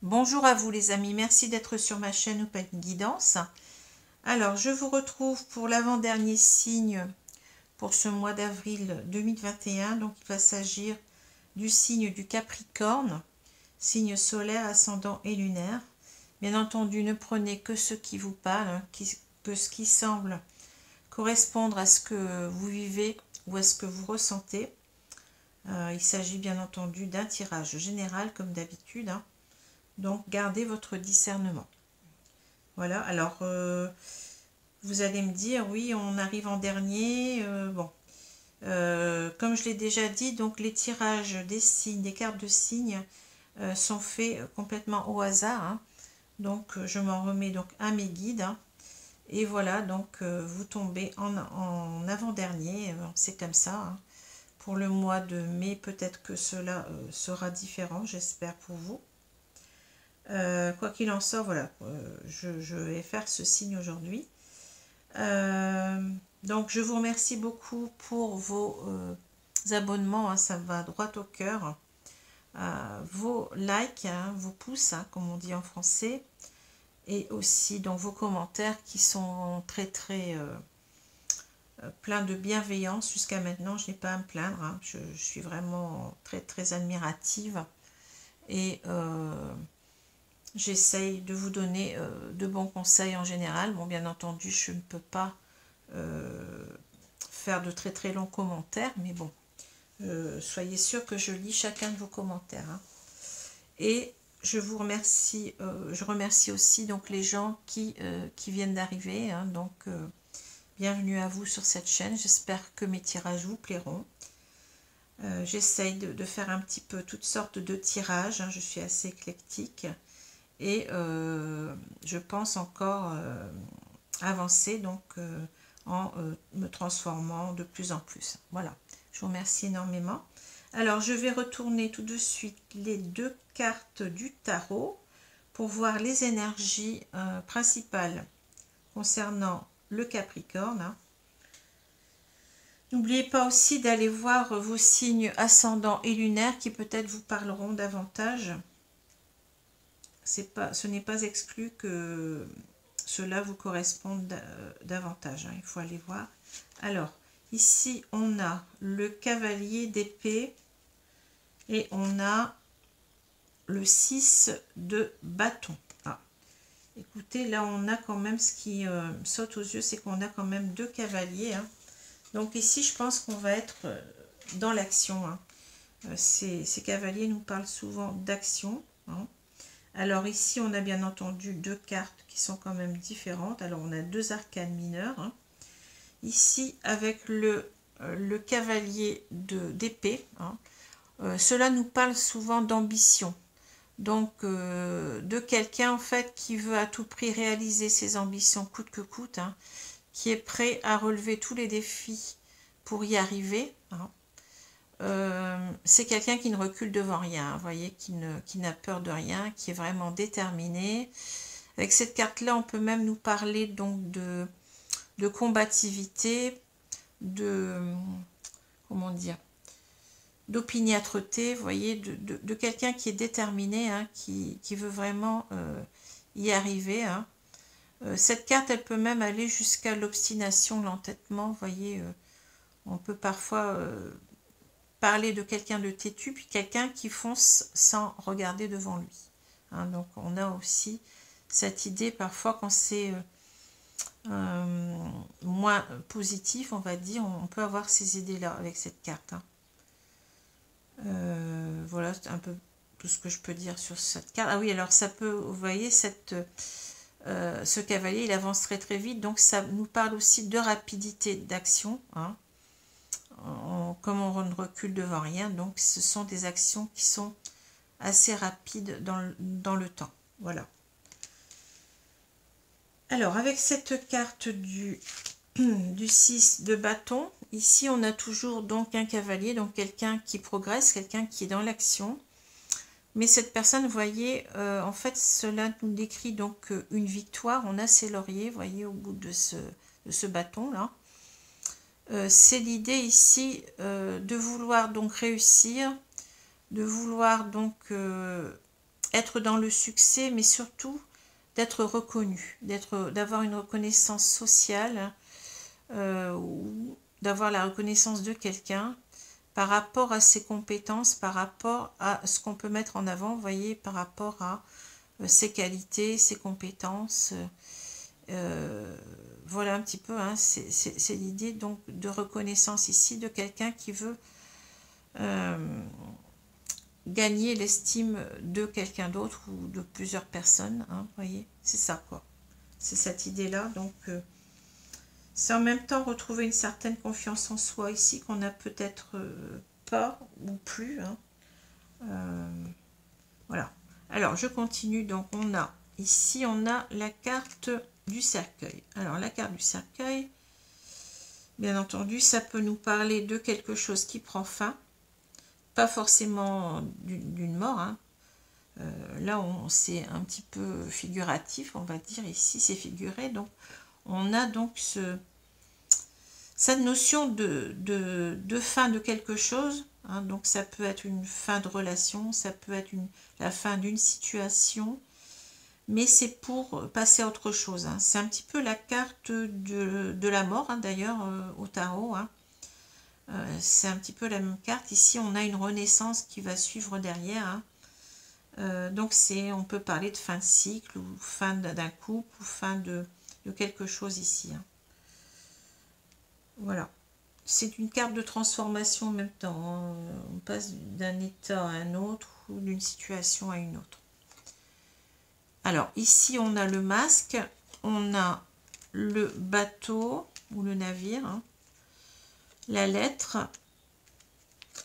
Bonjour à vous les amis, merci d'être sur ma chaîne Open Guidance. Alors je vous retrouve pour l'avant-dernier signe pour ce mois d'avril 2021. Donc il va s'agir du signe du Capricorne, signe solaire, ascendant et lunaire. Bien entendu, ne prenez que ce qui vous parle, que ce qui semble correspondre à ce que vous vivez ou à ce que vous ressentez. Il s'agit bien entendu d'un tirage général comme d'habitude. Donc, gardez votre discernement. Voilà, alors, vous allez me dire, oui, on arrive en dernier. Comme je l'ai déjà dit, donc les tirages des signes, des cartes de signes sont faits complètement au hasard. Donc, je m'en remets donc à mes guides. Et voilà, donc, vous tombez en avant-dernier. C'est comme ça. Pour le mois de mai, peut-être que cela sera différent, j'espère pour vous. Quoi qu'il en soit, voilà, je vais faire ce signe aujourd'hui. Donc, je vous remercie beaucoup pour vos abonnements, ça va droit au cœur. Vos likes, vos pouces, comme on dit en français. Et aussi donc vos commentaires qui sont très pleins de bienveillance. Jusqu'à maintenant, je n'ai pas à me plaindre. Je suis vraiment très admirative. Et j'essaye de vous donner de bons conseils en général. Bon, bien entendu, je ne peux pas faire de très longs commentaires, mais bon, soyez sûr que je lis chacun de vos commentaires. Et je vous remercie, je remercie aussi donc les gens qui viennent d'arriver. Donc, bienvenue à vous sur cette chaîne. J'espère que mes tirages vous plairont. J'essaye de faire un petit peu toutes sortes de tirages. Je suis assez éclectique. Et je pense encore avancer donc en me transformant de plus en plus. Voilà, je vous remercie énormément. Alors, je vais retourner tout de suite les deux cartes du tarot pour voir les énergies principales concernant le Capricorne. N'oubliez pas aussi d'aller voir vos signes ascendants et lunaires qui peut-être vous parleront davantage. Ce n'est pas exclu que cela vous corresponde davantage. Il faut aller voir. Alors, ici, on a le cavalier d'épée et on a le 6 de bâton. Écoutez, là, on a quand même ce qui saute aux yeux, c'est qu'on a quand même deux cavaliers. Donc ici, je pense qu'on va être dans l'action. Ces cavaliers nous parlent souvent d'action. Alors ici, on a bien entendu deux cartes qui sont quand même différentes. Alors, on a deux arcanes mineures. Ici, avec le cavalier d'épée, cela nous parle souvent d'ambition. Donc, de quelqu'un, en fait, qui veut à tout prix réaliser ses ambitions coûte que coûte, qui est prêt à relever tous les défis pour y arriver. C'est quelqu'un qui ne recule devant rien, vous voyez, qui n'a peur de rien, qui est vraiment déterminé. Avec cette carte-là, on peut même nous parler donc de combativité, comment dire, d'opiniâtreté, vous voyez, de quelqu'un qui est déterminé, qui veut vraiment y arriver. Cette carte, elle peut même aller jusqu'à l'obstination, l'entêtement, vous voyez, on peut parfois parler de quelqu'un de têtu, puis quelqu'un qui fonce sans regarder devant lui. Donc on a aussi cette idée parfois quand c'est moins positif, on va dire, on peut avoir ces idées-là avec cette carte. Voilà, c'est un peu tout ce que je peux dire sur cette carte. Ah oui, alors ça peut, vous voyez, ce cavalier, il avance très vite, donc ça nous parle aussi de rapidité d'action, comme on ne recule devant rien, donc ce sont des actions qui sont assez rapides dans le temps. Voilà. Alors, avec cette carte du 6 de bâton, ici on a toujours donc un cavalier, donc quelqu'un qui progresse, quelqu'un qui est dans l'action. Mais cette personne, vous voyez, en fait, cela nous décrit donc une victoire. On a ses lauriers, vous voyez, au bout de ce bâton-là. C'est l'idée ici de vouloir donc réussir, de vouloir donc être dans le succès, mais surtout d'être reconnu, d'avoir une reconnaissance sociale, ou d'avoir la reconnaissance de quelqu'un par rapport à ses compétences, par rapport à ce qu'on peut mettre en avant, vous voyez, par rapport à ses qualités, ses compétences. Voilà un petit peu, hein, c'est l'idée donc de reconnaissance ici de quelqu'un qui veut gagner l'estime de quelqu'un d'autre ou de plusieurs personnes, hein, vous voyez, c'est ça quoi. C'est cette idée-là, donc c'est en même temps retrouver une certaine confiance en soi ici qu'on n'a peut-être pas ou plus, hein. Voilà. Alors, je continue. Donc, on a ici, on a la carte du cercueil. Alors, la carte du cercueil, bien entendu, ça peut nous parler de quelque chose qui prend fin. Pas forcément d'une mort, hein. Là, c'est un petit peu figuratif, on va dire. Ici, c'est figuré. Donc, on a donc cette notion de fin de quelque chose, hein. Donc ça peut être une fin de relation, ça peut être la fin d'une situation, mais c'est pour passer à autre chose, hein. C'est un petit peu la carte de la mort, hein, d'ailleurs, au tarot, hein. C'est un petit peu la même carte. Ici, on a une renaissance qui va suivre derrière, hein. Donc on peut parler de fin de cycle, ou fin d'un couple, ou fin de quelque chose ici, hein. Voilà. C'est une carte de transformation en même temps, hein. On passe d'un état à un autre ou d'une situation à une autre. Alors, ici, on a le masque, on a le bateau ou le navire, hein, la lettre,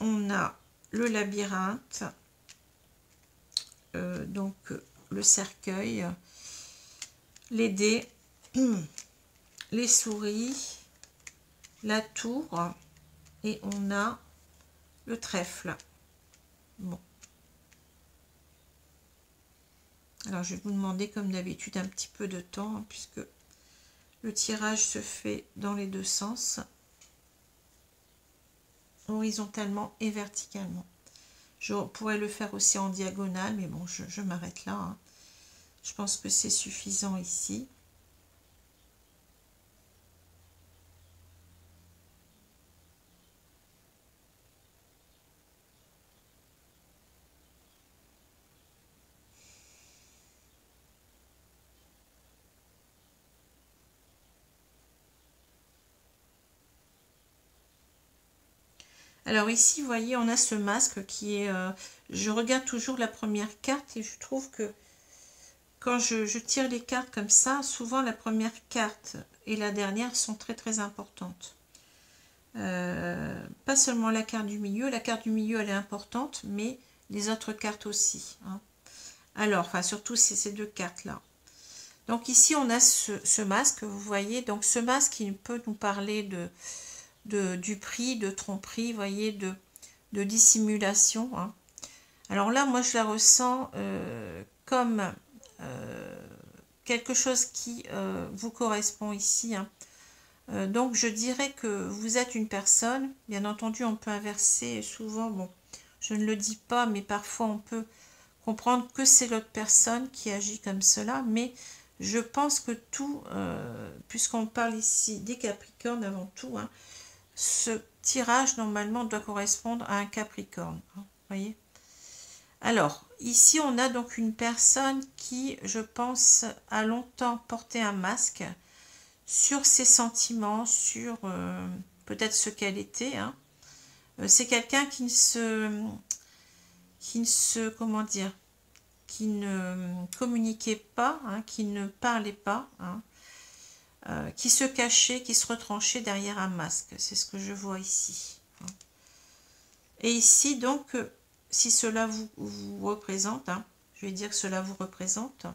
on a le labyrinthe, donc le cercueil, les dés, les souris, la tour, et on a le trèfle. Bon. Alors, je vais vous demander, comme d'habitude, un petit peu de temps, hein, puisque le tirage se fait dans les deux sens, horizontalement et verticalement. Je pourrais le faire aussi en diagonale, mais bon, je m'arrête là, hein. Je pense que c'est suffisant ici. Alors ici, vous voyez, on a ce masque qui est... je regarde toujours la première carte et je trouve que quand je tire les cartes comme ça, souvent la première carte et la dernière sont très très importantes. Pas seulement la carte du milieu elle est importante, mais les autres cartes aussi, hein. Alors, enfin surtout ces deux cartes-là. Donc ici, on a ce masque, vous voyez, donc ce masque, il peut nous parler du prix, de tromperie, vous voyez, de dissimulation, hein. Alors là, moi, je la ressens comme quelque chose qui vous correspond ici, hein. Donc, je dirais que vous êtes une personne, bien entendu, on peut inverser souvent, bon, je ne le dis pas, mais parfois on peut comprendre que c'est l'autre personne qui agit comme cela, mais je pense que tout, puisqu'on parle ici des Capricornes avant tout, hein, ce tirage normalement doit correspondre à un Capricorne, hein, voyez. Alors, ici on a donc une personne qui, je pense, a longtemps porté un masque sur ses sentiments, sur peut-être ce qu'elle était, hein. C'est quelqu'un qui ne se, comment dire, qui ne communiquait pas, hein, qui ne parlait pas, hein, qui se cachait, qui se retranchait derrière un masque. C'est ce que je vois ici, hein. Et ici, donc, si cela vous représente, hein, je vais dire que cela vous représente,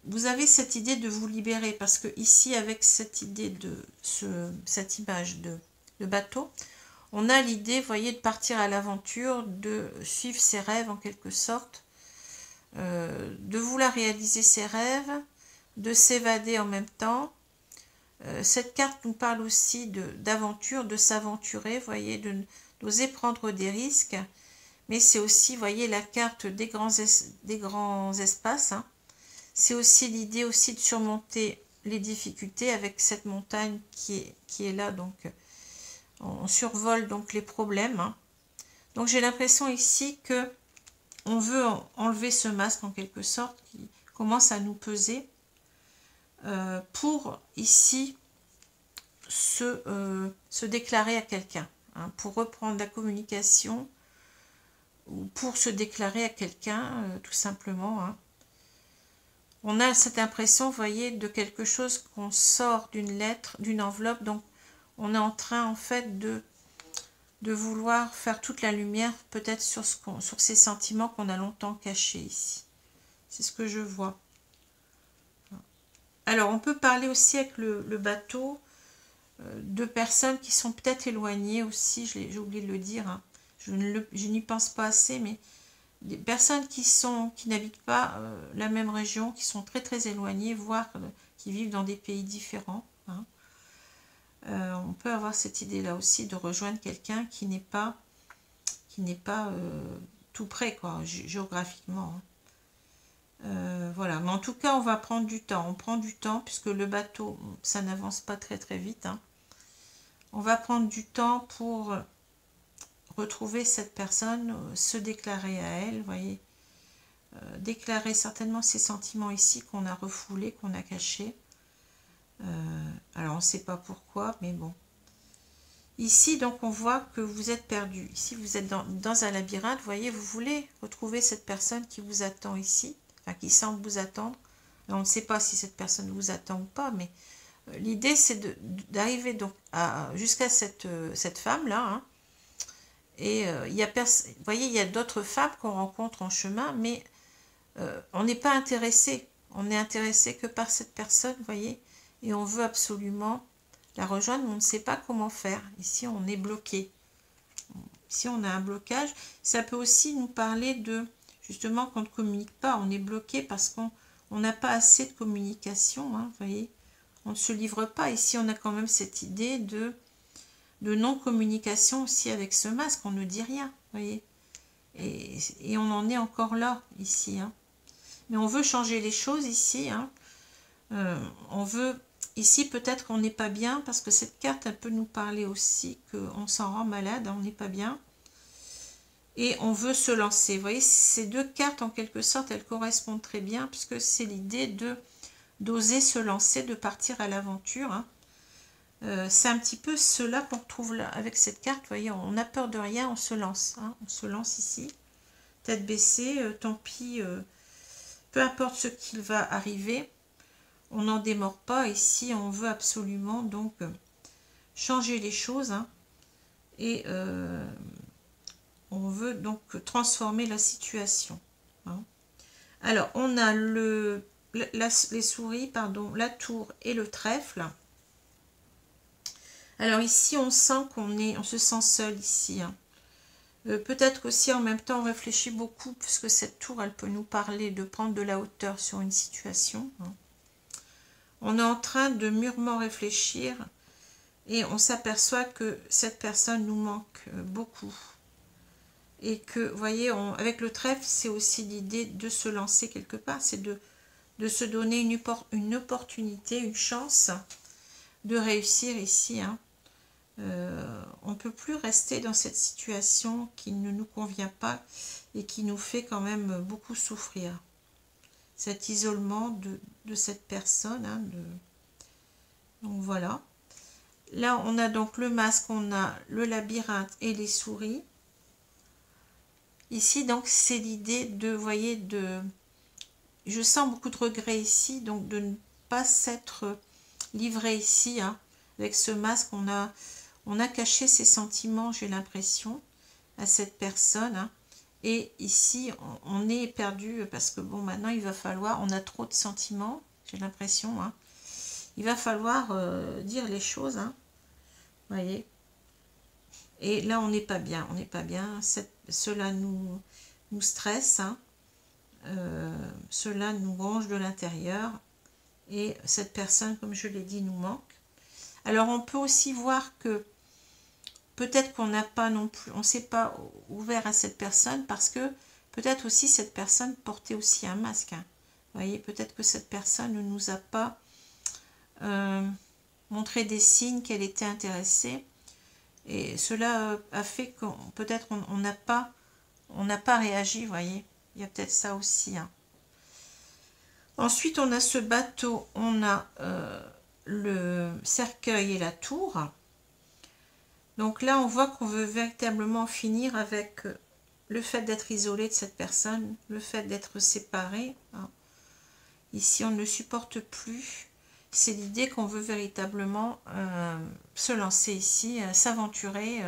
vous avez cette idée de vous libérer, parce que ici, avec cette idée de cette image de bateau, on a l'idée, vous voyez, de partir à l'aventure, de suivre ses rêves en quelque sorte, de vouloir réaliser ses rêves, de s'évader en même temps. Cette carte nous parle aussi d'aventure, de s'aventurer, vous voyez, d'oser prendre des risques, mais c'est aussi, vous voyez, la carte des grands espaces. Hein. C'est aussi l'idée aussi de surmonter les difficultés avec cette montagne qui est là. Donc, on survole donc les problèmes. Hein. Donc, j'ai l'impression ici que on veut enlever ce masque en quelque sorte qui commence à nous peser pour ici se déclarer à quelqu'un, hein, pour reprendre la communication ou pour se déclarer à quelqu'un, tout simplement. Hein. On a cette impression, vous voyez, de quelque chose qu'on sort d'une lettre, d'une enveloppe, donc on est en train en fait de vouloir faire toute la lumière peut-être sur ces sentiments qu'on a longtemps cachés ici. C'est ce que je vois. Alors, on peut parler aussi avec le bateau de personnes qui sont peut-être éloignées aussi, j'ai oublié de le dire, hein. Je n'y pense pas assez, mais des personnes qui n'habitent pas la même région, qui sont très très éloignées, voire qui vivent dans des pays différents. Hein. On peut avoir cette idée-là aussi de rejoindre quelqu'un qui n'est pas tout près, quoi, géographiquement. Hein. Voilà, mais en tout cas, on va prendre du temps. On prend du temps puisque le bateau, ça n'avance pas très très vite. Hein. On va prendre du temps pour retrouver cette personne, se déclarer à elle, vous voyez, déclarer certainement ces sentiments ici qu'on a refoulés, qu'on a cachés. Alors on ne sait pas pourquoi, mais bon. Ici, donc, on voit que vous êtes perdu. Ici, vous êtes dans un labyrinthe, vous voyez, vous voulez retrouver cette personne qui vous attend ici, enfin, qui semble vous attendre. Alors, on ne sait pas si cette personne vous attend ou pas, mais l'idée, c'est d'arriver donc jusqu'à cette femme-là, hein. Et vous voyez, il y a d'autres femmes qu'on rencontre en chemin, mais on n'est pas intéressé. On n'est intéressé que par cette personne, vous voyez, et on veut absolument la rejoindre, mais on ne sait pas comment faire. Ici, on est bloqué. Ici, on a un blocage. Ça peut aussi nous parler de, justement, qu'on ne communique pas. On est bloqué parce qu'on n'a pas assez de communication, hein, vous voyez. On ne se livre pas. Ici, on a quand même cette idée de non-communication aussi avec ce masque. On ne dit rien, vous voyez. Et on en est encore là, ici. Hein. Mais on veut changer les choses ici. Hein. On veut... Ici, peut-être qu'on n'est pas bien, parce que cette carte, elle peut nous parler aussi qu'on s'en rend malade, on n'est pas bien. Et on veut se lancer. Vous voyez, ces deux cartes, en quelque sorte, elles correspondent très bien, puisque c'est l'idée d'oser se lancer, de partir à l'aventure. Hein. C'est un petit peu cela qu'on retrouve là, avec cette carte. Vous voyez, on n'a peur de rien, on se lance. Hein. On se lance ici, tête baissée, tant pis, peu importe ce qu'il va arriver. On n'en démord pas. Ici, on veut absolument donc changer les choses. Hein, et on veut donc transformer la situation. Hein. Alors, on a les souris, pardon, la tour et le trèfle. Alors ici, on sent on se sent seul ici. Hein. Peut-être aussi en même temps, on réfléchit beaucoup, puisque cette tour, elle peut nous parler de prendre de la hauteur sur une situation. Hein. On est en train de mûrement réfléchir et on s'aperçoit que cette personne nous manque beaucoup. Et que, vous voyez, avec le trèfle, c'est aussi l'idée de se lancer quelque part, c'est de se donner une opportunité, une chance de réussir ici. Hein. On ne peut plus rester dans cette situation qui ne nous convient pas et qui nous fait quand même beaucoup souffrir. Cet isolement de cette personne. Hein, donc voilà. Là, on a donc le masque, on a le labyrinthe et les souris. Ici, donc, c'est l'idée de, vous voyez, je sens beaucoup de regrets ici, donc de ne pas s'être livré ici. Hein, avec ce masque, on a caché ses sentiments, j'ai l'impression, à cette personne. Hein. Et ici, on est perdu parce que, bon, maintenant, il va falloir... On a trop de sentiments, j'ai l'impression. Hein. Il va falloir dire les choses. Hein. Vous voyez. Et là, on n'est pas bien. On n'est pas bien. Cela nous stresse. Hein. Cela nous ronge de l'intérieur. Et cette personne, comme je l'ai dit, nous manque. Alors, on peut aussi voir que peut-être qu'on n'a pas non plus, on ne s'est pas ouvert à cette personne parce que peut-être aussi cette personne portait aussi un masque. Hein. Vous voyez, peut-être que cette personne ne nous a pas montré des signes qu'elle était intéressée. Et cela a fait qu'on peut-être on n'a pas réagi, vous voyez. Il y a peut-être ça aussi. Hein. Ensuite, on a ce bateau, on a le cercueil et la tour. Donc là, on voit qu'on veut véritablement finir avec le fait d'être isolé de cette personne, le fait d'être séparé. Hein. Ici, on ne le supporte plus. C'est l'idée qu'on veut véritablement se lancer ici, s'aventurer.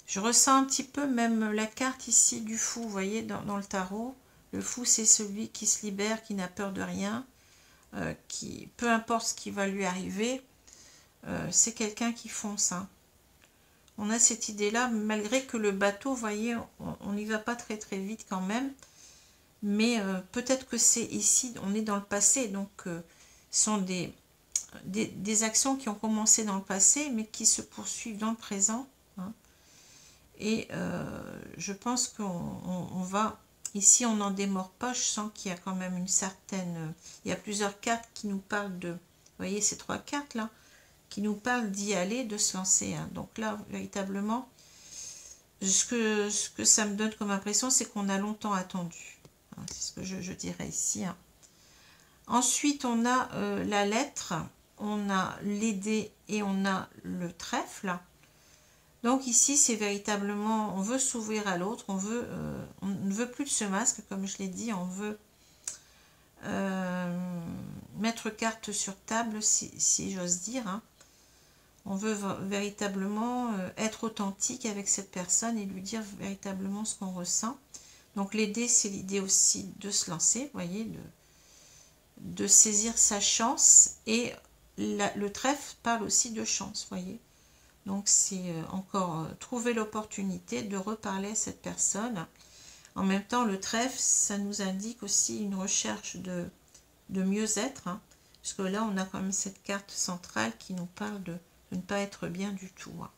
Je ressens un petit peu même la carte ici du fou, vous voyez, dans le tarot. Le fou, c'est celui qui se libère, qui n'a peur de rien, qui, peu importe ce qui va lui arriver, c'est quelqu'un qui fonce. Hein. On a cette idée-là, malgré que le bateau, vous voyez, on n'y va pas très très vite quand même. Mais peut-être que c'est ici, on est dans le passé, donc ce sont des actions qui ont commencé dans le passé, mais qui se poursuivent dans le présent. Hein. Et je pense qu'on va... Ici, on n'en démord pas. Je sens qu'il y a quand même une certaine... Il y a plusieurs cartes qui nous parlent de... Vous voyez ces trois cartes-là qui nous parlent d'y aller, de se lancer. Hein. Donc là, véritablement, ce que ça me donne comme impression, c'est qu'on a longtemps attendu. Hein, c'est ce que je dirais ici. Hein. Ensuite, on a la lettre, on a les dés et on a le trèfle. Donc ici, c'est véritablement, on veut s'ouvrir à l'autre, on ne veut plus de ce masque, comme je l'ai dit, on veut mettre carte sur table, si j'ose dire. Hein. On veut véritablement être authentique avec cette personne et lui dire véritablement ce qu'on ressent. Donc les dés, c'est l'idée aussi de se lancer, vous voyez, de saisir sa chance. Et le trèfle parle aussi de chance, vous voyez. Donc c'est encore trouver l'opportunité de reparler à cette personne. En même temps, le trèfle, ça nous indique aussi une recherche de mieux-être. Hein, parce que là, on a quand même cette carte centrale qui nous parle de ne pas être bien du tout. Hein.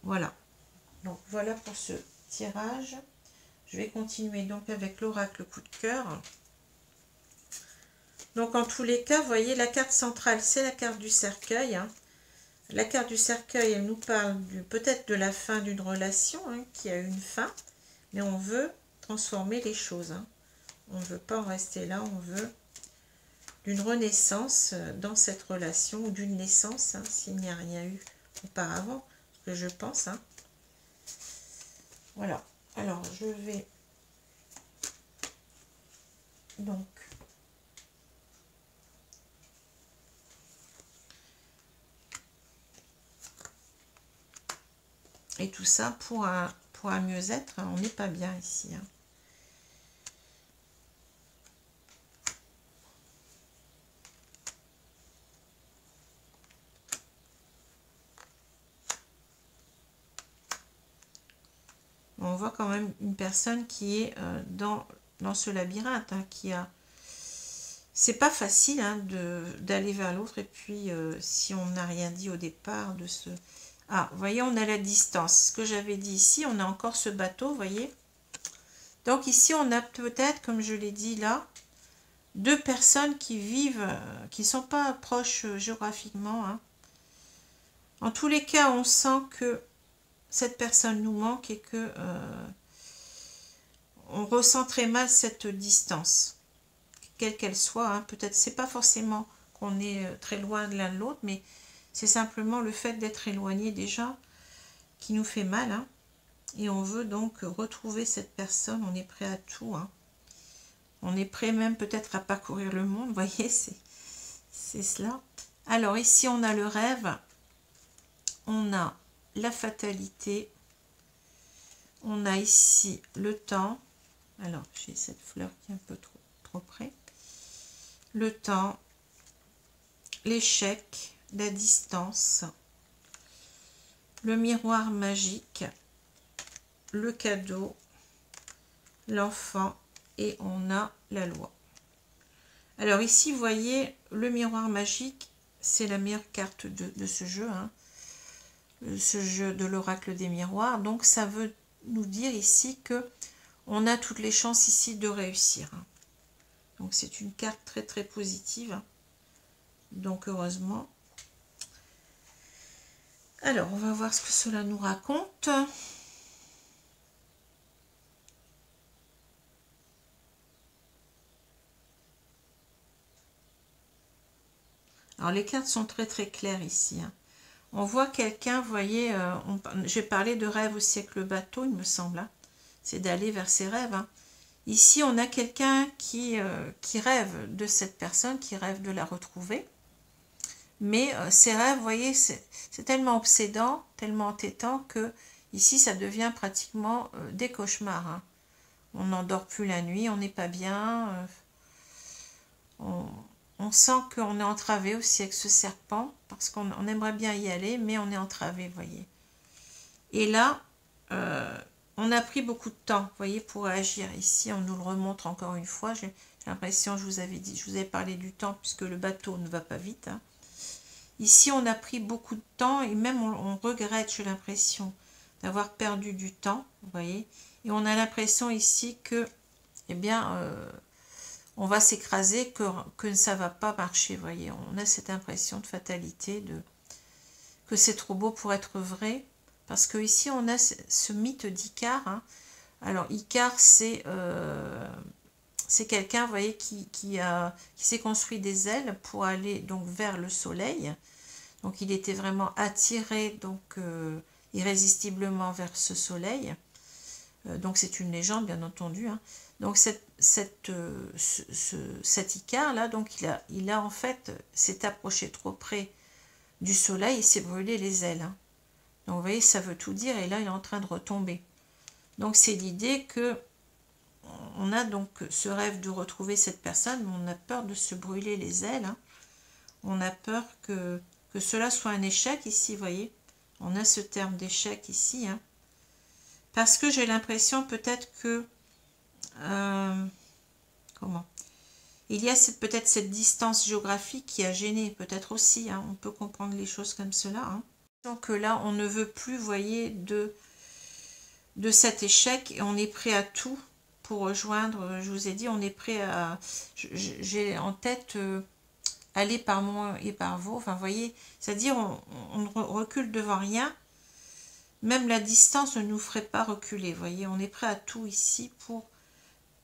Voilà. Donc voilà pour ce tirage. Je vais continuer donc avec l'oracle coup de cœur. Donc en tous les cas, vous voyez, la carte centrale, c'est la carte du cercueil. Hein. La carte du cercueil, elle nous parle peut-être de la fin d'une relation hein, qui a eu une fin, mais on veut transformer les choses. Hein. On ne veut pas en rester là, on veut d'une renaissance dans cette relation, ou d'une naissance, hein, s'il n'y a rien eu auparavant, ce que je pense. Hein. Voilà, alors je vais donc et tout ça pour un mieux-être, hein, on n'est pas bien ici. Hein. On voit quand même une personne qui est dans ce labyrinthe, hein, qui a... C'est pas facile hein, d'aller vers l'autre, et puis si on n'a rien dit au départ, de se... Ah, vous voyez, on a la distance. Ce que j'avais dit ici, on a encore ce bateau, vous voyez. Donc ici, on a peut-être, comme je l'ai dit là, deux personnes qui vivent, qui ne sont pas proches géographiquement. Hein. En tous les cas, on sent que cette personne nous manque et que on ressent très mal cette distance, quelle qu'elle soit. Hein. Peut-être c'est pas forcément qu'on est très loin de l'un de l'autre, mais c'est simplement le fait d'être éloigné déjà qui nous fait mal. Hein. Et on veut donc retrouver cette personne, on est prêt à tout. Hein. On est prêt même peut-être à parcourir le monde, vous voyez, c'est cela. Alors ici on a le rêve, on a la fatalité, on a ici le temps. Alors j'ai cette fleur qui est un peu trop près. Le temps, l'échec, la distance, le miroir magique, le cadeau, l'enfant et on a la loi. Alors ici, vous voyez, le miroir magique, c'est la meilleure carte de ce jeu. Hein. ce jeu de l'oracle des miroirs. Donc ça veut nous dire ici que on a toutes les chances ici de réussir. Donc c'est une carte très très positive. Donc heureusement. Alors on va voir ce que cela nous raconte. Alors les cartes sont très très claires ici. On voit quelqu'un, vous voyez, j'ai parlé de rêve aussi avec le bateau, il me semble. C'est d'aller vers ses rêves. Ici, on a quelqu'un qui rêve de cette personne, qui rêve de la retrouver. Mais ces rêves, vous voyez, c'est tellement obsédant, tellement entêtant que ici, ça devient pratiquement des cauchemars. On n'endort plus la nuit, on n'est pas bien. On sent qu'on est entravé aussi avec ce serpent, parce qu'on aimerait bien y aller, mais on est entravé, vous voyez. Et là, on a pris beaucoup de temps, vous voyez, pour agir. Ici, on nous le remontre encore une fois. J'ai l'impression, je vous avais parlé du temps, puisque le bateau ne va pas vite. Ici, on a pris beaucoup de temps, et même on regrette, j'ai l'impression, d'avoir perdu du temps, vous voyez. Et on a l'impression ici que, eh bien, on va s'écraser, que ça ne va pas marcher, vous voyez. On a cette impression de fatalité, que c'est trop beau pour être vrai. Parce que ici on a ce mythe d'Icare. Alors Icare, c'est quelqu'un, vous voyez, qui s'est construit des ailes pour aller donc vers le soleil. Donc il était vraiment attiré donc irrésistiblement vers ce soleil. Donc c'est une légende, bien entendu. Donc cet Icare là, donc il a en fait s'est approché trop près du soleil et s'est brûlé les ailes. Donc vous voyez, ça veut tout dire, et là il est en train de retomber. Donc c'est l'idée que on a donc ce rêve de retrouver cette personne, mais on a peur de se brûler les ailes. On a peur que cela soit un échec ici, vous voyez. On a ce terme d'échec ici. Parce que j'ai l'impression peut-être que... comment il y a peut-être cette distance géographique qui a gêné, peut-être aussi. On peut comprendre les choses comme cela. Donc là, on ne veut plus, vous voyez, de cet échec, et on est prêt à tout pour rejoindre. Je vous ai dit, on est prêt à... J'ai en tête aller par moi et par vous. Enfin, vous voyez, c'est-à-dire on ne recule devant rien. Même la distance ne nous ferait pas reculer. Vous voyez, on est prêt à tout ici pour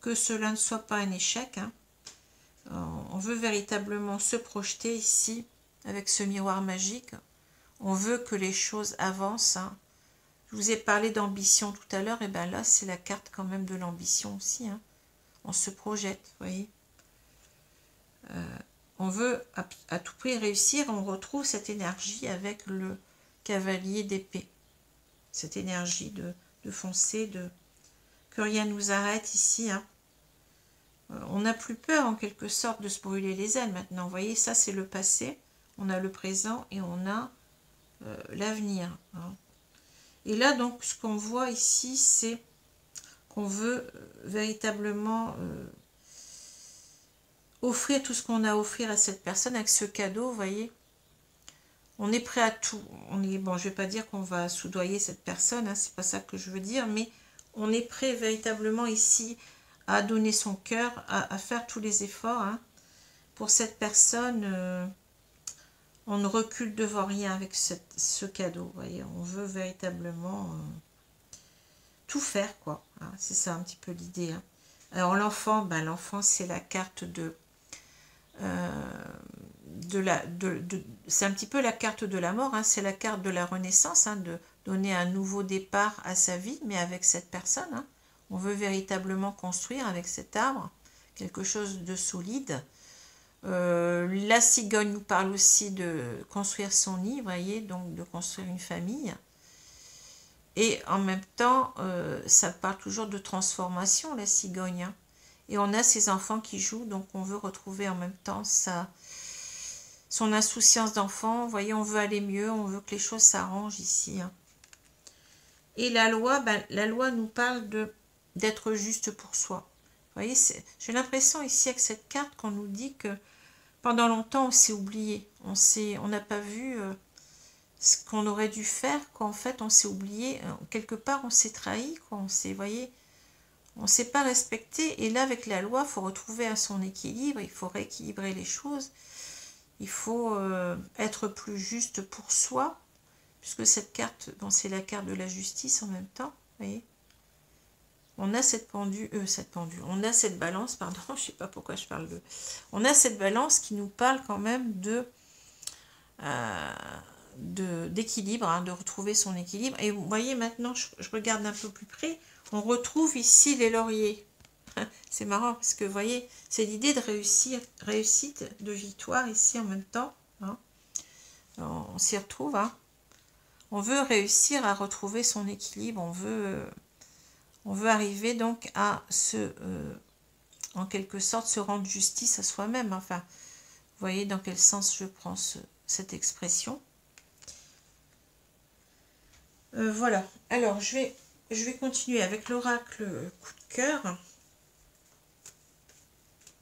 que cela ne soit pas un échec. On veut véritablement se projeter ici avec ce miroir magique. On veut que les choses avancent. Je vous ai parlé d'ambition tout à l'heure, et bien là, c'est la carte quand même de l'ambition aussi. On se projette, vous voyez. On veut à tout prix réussir, on retrouve cette énergie avec le cavalier d'épée. Cette énergie de foncer, que rien ne nous arrête ici. On n'a plus peur en quelque sorte de se brûler les ailes maintenant. Vous voyez, ça c'est le passé. On a le présent et on a l'avenir. Et là, donc, ce qu'on voit ici, c'est qu'on veut véritablement offrir tout ce qu'on a à offrir à cette personne avec ce cadeau, vous voyez. On est prêt à tout. Bon, je ne vais pas dire qu'on va soudoyer cette personne, c'est pas ça que je veux dire, mais on est prêt véritablement ici à donner son cœur, à faire tous les efforts. Pour cette personne, on ne recule devant rien avec ce cadeau, vous voyez. On veut véritablement tout faire, quoi. C'est ça un petit peu l'idée. Alors l'enfant, l'enfant c'est la carte c'est un petit peu la carte de la mort, c'est la carte de la renaissance, de donner un nouveau départ à sa vie, mais avec cette personne. On veut véritablement construire avec cet arbre quelque chose de solide. La cigogne nous parle aussi de construire son nid, vous voyez, donc de construire une famille. Et en même temps, ça parle toujours de transformation, la cigogne. Et on a ces enfants qui jouent, donc on veut retrouver en même temps son insouciance d'enfant. Vous voyez, on veut aller mieux, on veut que les choses s'arrangent ici. Et la loi nous parle d'être juste pour soi. Vous voyez, j'ai l'impression ici avec cette carte qu'on nous dit que pendant longtemps on s'est oublié. On n'a pas vu ce qu'on aurait dû faire, qu'en fait on s'est oublié, quelque part on s'est trahi, quoi, on s'est, voyez, on ne s'est pas respecté, et là avec la loi, il faut retrouver à son équilibre, il faut rééquilibrer les choses, il faut être plus juste pour soi, puisque cette carte, bon, c'est la carte de la justice en même temps, vous voyez. On a cette pendule, on a cette balance, pardon, je ne sais pas pourquoi je parle de... On a cette balance qui nous parle quand même d'équilibre, hein, de retrouver son équilibre. Et vous voyez, maintenant, je regarde un peu plus près, on retrouve ici les lauriers. C'est marrant parce que, vous voyez, c'est l'idée de réussite, de victoire ici en même temps. Hein. On s'y retrouve. Hein. On veut réussir à retrouver son équilibre, on veut arriver donc à en quelque sorte, se rendre justice à soi-même. Enfin, vous voyez dans quel sens je prends cette expression. Voilà. Alors, je vais continuer avec l'oracle coup de cœur.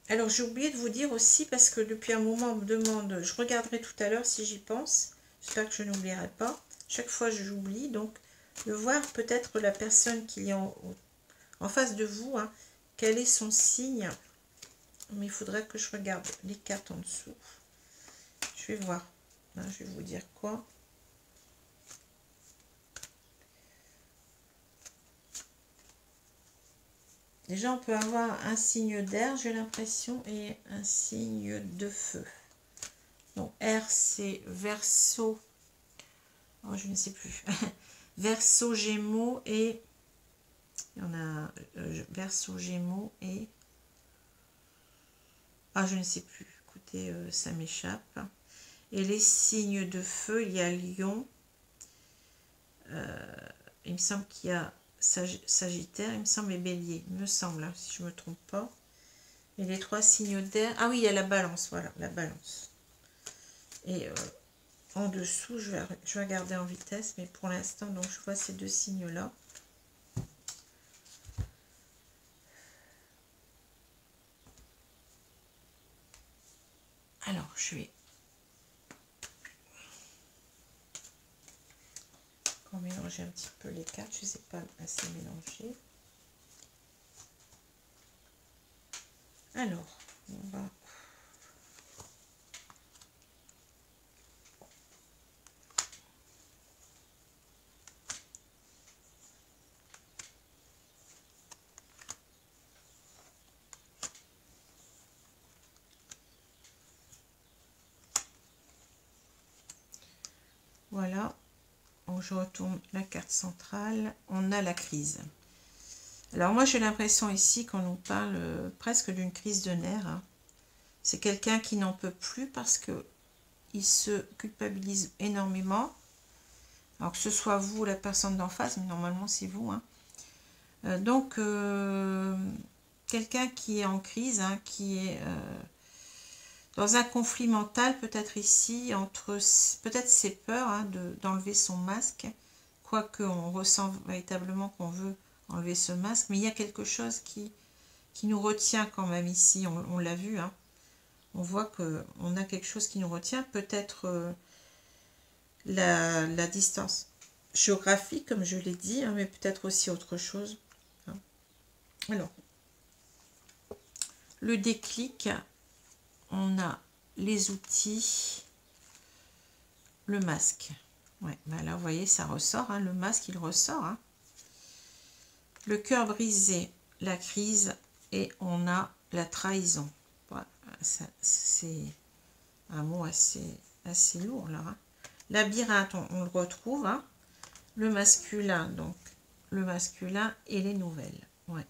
Alors, j'ai oublié de vous dire aussi, parce que depuis un moment, on me demande, je regarderai tout à l'heure si j'y pense. J'espère que je n'oublierai pas. Chaque fois, j'oublie. Donc, de voir peut-être la personne qui est en face de vous, hein, quel est son signe. Mais il faudrait que je regarde les cartes en dessous. Je vais voir. Hein, je vais vous dire quoi. Déjà, on peut avoir un signe d'air, j'ai l'impression, et un signe de feu. Donc, R, c'est Verseau. Oh, je ne sais plus. Verseau, Gémeaux et... Il y en a Verseau, Gémeaux et... Ah, je ne sais plus. Écoutez, ça m'échappe. Et les signes de feu, il y a Lion. Il me semble qu'il y a Sagittaire, il me semble, et Bélier. Il me semble, hein, si je ne me trompe pas. Et les trois signes d'air... Ah oui, il y a la balance, voilà, la balance. Et en dessous, je vais regarder en vitesse, mais pour l'instant, donc je vois ces deux signes-là. Alors, je vais encore mélanger un petit peu les cartes. Je ne sais pas assez mélanger. Alors, on va... Voilà. Donc, je retourne la carte centrale. On a la crise. Alors, moi, j'ai l'impression ici qu'on nous parle presque d'une crise de nerfs. Hein. C'est quelqu'un qui n'en peut plus parce que il se culpabilise énormément. Alors que ce soit vous ou la personne d'en face, mais normalement c'est vous. Hein. Donc, quelqu'un qui est en crise, hein, qui est dans un conflit mental, peut-être ici, entre peut-être ses peurs hein, d'enlever son masque, quoique on ressent véritablement qu'on veut enlever ce masque, mais il y a quelque chose qui nous retient quand même ici, on l'a vu. Hein. On voit qu'on a quelque chose qui nous retient, peut-être la distance géographique, comme je l'ai dit, hein, mais peut-être aussi autre chose. Hein. Alors, le déclic, on a les outils, le masque. Ouais, ben là, vous voyez, ça ressort, hein, le masque, il ressort. Hein. Le cœur brisé, la crise, et on a la trahison. Voilà, c'est un mot assez lourd, là. Hein. Labyrinthe, on le retrouve. Hein. Le masculin, donc le masculin et les nouvelles. Ouais.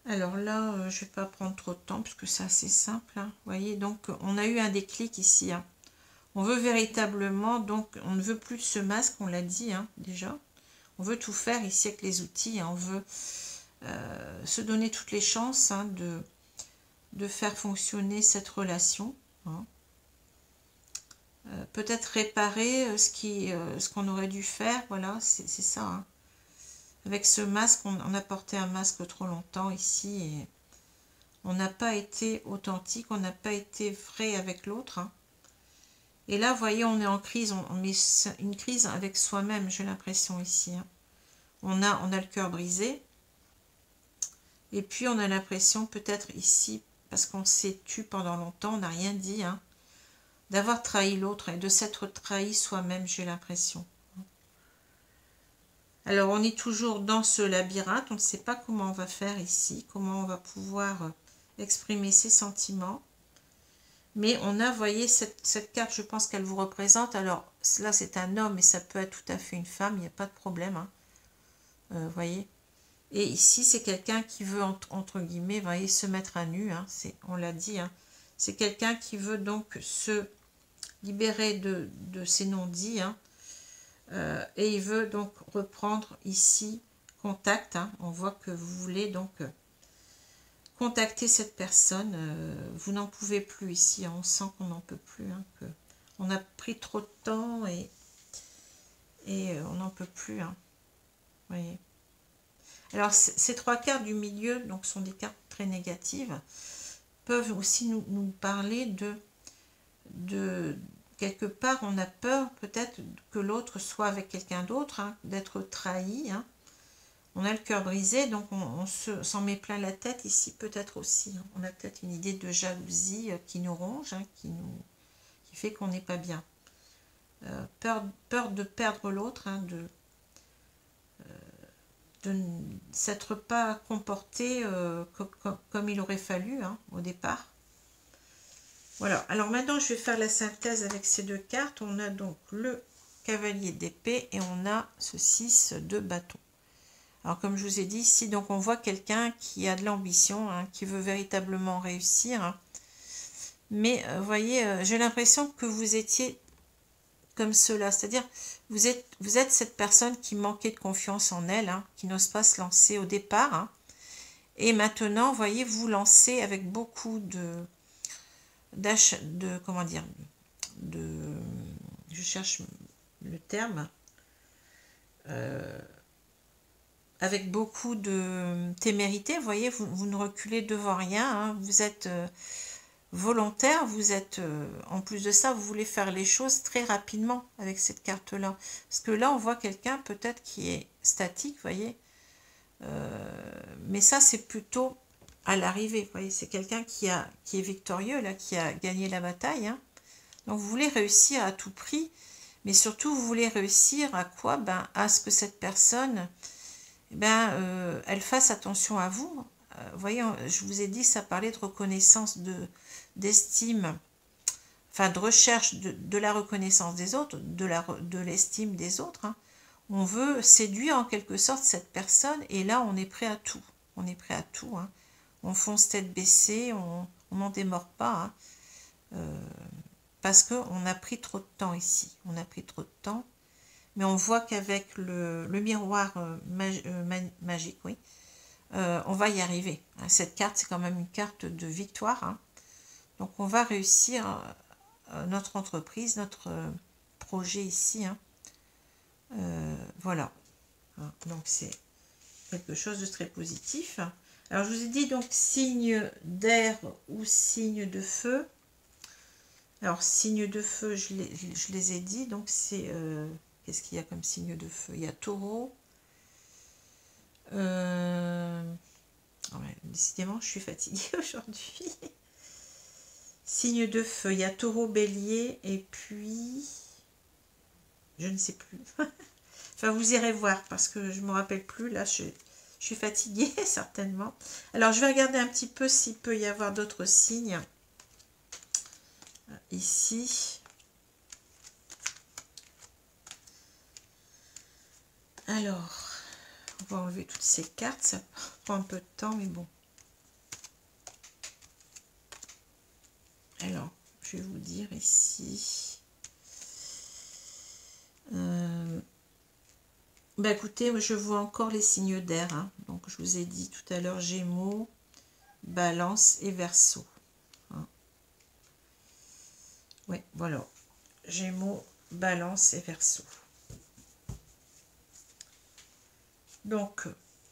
Alors là, je ne vais pas prendre trop de temps puisque c'est assez simple. Hein. Vous voyez, donc on a eu un déclic ici. Hein. On veut véritablement, donc on ne veut plus de ce masque, on l'a dit hein, déjà. On veut tout faire ici avec les outils. Hein. On veut se donner toutes les chances hein, de faire fonctionner cette relation. Hein. Peut-être réparer ce qu'on aurait dû faire. Voilà, c'est ça. Hein. Avec ce masque, on a porté un masque trop longtemps ici et on n'a pas été authentique, on n'a pas été vrai avec l'autre. Hein. Et là, vous voyez, on est en crise, on met une crise avec soi-même, j'ai l'impression ici. Hein. On a le cœur brisé. Et puis, on a l'impression, peut-être ici, parce qu'on s'est tu pendant longtemps, on n'a rien dit, hein, d'avoir trahi l'autre et de s'être trahi soi-même, j'ai l'impression. Alors, on est toujours dans ce labyrinthe, on ne sait pas comment on va faire ici, comment on va pouvoir exprimer ses sentiments. Mais on a, vous voyez, cette carte, je pense qu'elle vous représente. Alors, là, c'est un homme, mais ça peut être tout à fait une femme, il n'y a pas de problème. Hein. Vous voyez. Et ici, c'est quelqu'un qui veut, entre guillemets, vous voyez, se mettre à nu. Hein, on l'a dit. Hein. C'est quelqu'un qui veut donc se libérer de ses non-dits. Hein, et il veut donc reprendre ici contact. Hein. On voit que vous voulez donc... contacter cette personne, vous n'en pouvez plus ici, hein, on sent qu'on n'en peut plus, hein, que on a pris trop de temps et on n'en peut plus. Hein, voyez. Alors ces trois cartes du milieu, donc sont des cartes très négatives, peuvent aussi nous parler de quelque part on a peur peut-être que l'autre soit avec quelqu'un d'autre, hein, d'être trahi. Hein. On a le cœur brisé, donc on s'en met plein la tête ici, peut-être aussi. Hein. On a peut-être une idée de jalousie qui nous ronge, hein, qui fait qu'on n'est pas bien. Peur de perdre l'autre, hein, de ne s'être pas comporté comme il aurait fallu hein, au départ. Voilà, alors maintenant je vais faire la synthèse avec ces deux cartes. On a donc le cavalier d'épée et on a ce 6 de bâton. Alors comme je vous ai dit ici, donc on voit quelqu'un qui a de l'ambition, hein, qui veut véritablement réussir. Hein. Mais vous voyez, j'ai l'impression que vous étiez comme cela, c'est-à-dire vous êtes cette personne qui manquait de confiance en elle, hein, qui n'ose pas se lancer au départ. Hein. Et maintenant, vous voyez, vous lancez avec beaucoup comment dire, je cherche le terme. Avec beaucoup de témérité, vous voyez, vous ne reculez devant rien, hein, vous êtes volontaire, vous êtes, en plus de ça, vous voulez faire les choses très rapidement avec cette carte-là. Parce que là, on voit quelqu'un peut-être qui est statique, vous voyez, mais ça, c'est plutôt à l'arrivée, vous voyez, c'est quelqu'un qui est victorieux, là, qui a gagné la bataille, hein. Donc, vous voulez réussir à tout prix, mais surtout, vous voulez réussir à quoi? Ben, à ce que cette personne... elle fasse attention à vous. Vous voyez, je vous ai dit, ça parlait de reconnaissance, d'estime, enfin de recherche de la reconnaissance des autres, de l'estime des autres. Hein. On veut séduire en quelque sorte cette personne et là, on est prêt à tout. On est prêt à tout. Hein. On fonce tête baissée, on n'en démord pas. Hein. Parce qu'on a pris trop de temps ici. On a pris trop de temps. Mais on voit qu'avec le miroir magique, oui, on va y arriver. Cette carte, c'est quand même une carte de victoire. Hein. Donc, on va réussir notre entreprise, notre projet ici. Hein. Voilà. Donc, c'est quelque chose de très positif. Alors, je vous ai dit donc signe d'air ou signe de feu. Alors, signe de feu, je les ai dit. Donc, c'est... qu'est-ce qu'il y a comme signe de feu? Il y a taureau. Oh ouais, décidément, je suis fatiguée aujourd'hui. Signe de feu. Il y a taureau, bélier. Et puis... je ne sais plus. Enfin, vous irez voir parce que je ne me rappelle plus. Là, je suis fatiguée, certainement. Alors, je vais regarder un petit peu s'il peut y avoir d'autres signes. Ici... Alors, on va enlever toutes ces cartes, ça prend un peu de temps, mais bon. Alors, je vais vous dire ici. Écoutez, je vois encore les signes d'air. Hein. Donc, je vous ai dit tout à l'heure Gémeaux, Balance et Verseau. Hein. Oui, voilà. Gémeaux, Balance et Verseau. Donc,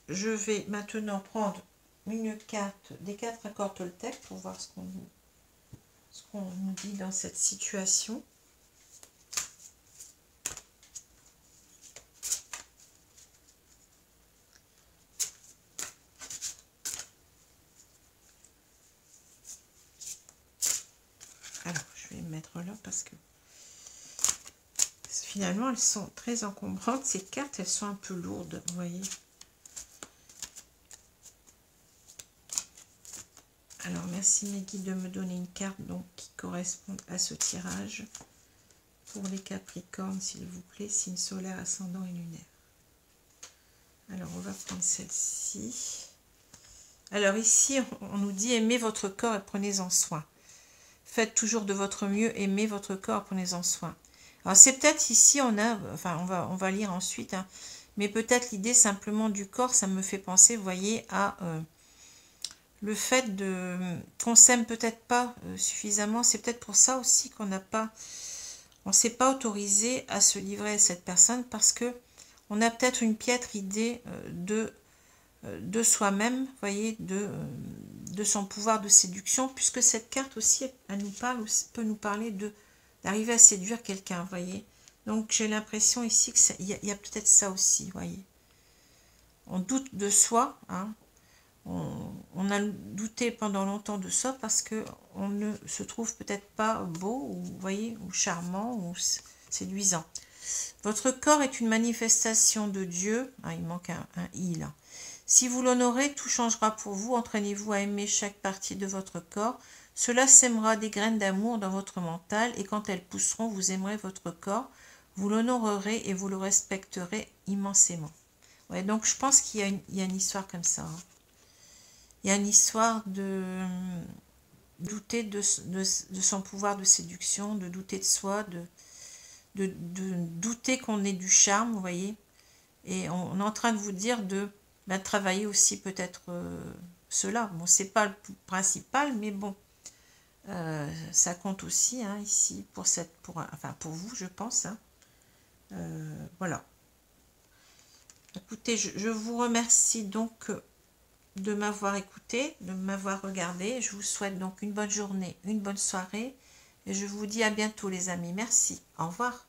je vais maintenant prendre une carte des 4 accords Toltec pour voir ce qu'on nous dit dans cette situation. vais me mettre là parce que finalement, elles sont très encombrantes. Ces cartes, elles sont un peu lourdes, vous voyez. Alors, merci mes guides de me donner une carte donc qui correspond à ce tirage. Pour les Capricornes, s'il vous plaît, signe solaire, ascendant et lunaire. Alors, on va prendre celle-ci. Alors ici, on nous dit aimez votre corps et prenez-en soin. Faites toujours de votre mieux, aimez votre corps, prenez-en soin. Alors c'est peut-être ici, on va lire ensuite, hein, mais peut-être l'idée simplement du corps, ça me fait penser, vous voyez, à le fait qu'on s'aime peut-être pas suffisamment. C'est peut-être pour ça aussi qu'on n'a pas, on s'est pas autorisé à se livrer à cette personne parce que on a peut-être une piètre idée de soi-même, vous voyez, de son pouvoir de séduction, puisque cette carte aussi, elle nous parle, peut nous parler d'arriver à séduire quelqu'un, vous voyez. Donc j'ai l'impression ici qu'il y a peut-être ça aussi, vous voyez. On doute de soi, hein. On a douté pendant longtemps de ça parce que on ne se trouve peut-être pas beau, ou, vous voyez, ou charmant, ou séduisant. Votre corps est une manifestation de Dieu. Ah, il manque un i là. Si vous l'honorez, tout changera pour vous. Entraînez-vous à aimer chaque partie de votre corps. Cela sèmera des graines d'amour dans votre mental et quand elles pousseront, vous aimerez votre corps, vous l'honorerez et vous le respecterez immensément. Ouais, donc je pense qu'il y a une histoire comme ça. Hein. Il y a une histoire de douter de son pouvoir de séduction, de douter de soi, de douter qu'on ait du charme, vous voyez. Et on est en train de vous dire de travailler aussi peut-être cela. Bon, c'est pas le principal, mais bon, ça compte aussi hein, ici pour vous, je pense. Hein. Voilà. Écoutez, je vous remercie donc de m'avoir écouté, de m'avoir regardé. Je vous souhaite donc une bonne journée, une bonne soirée. Et je vous dis à bientôt les amis. Merci. Au revoir.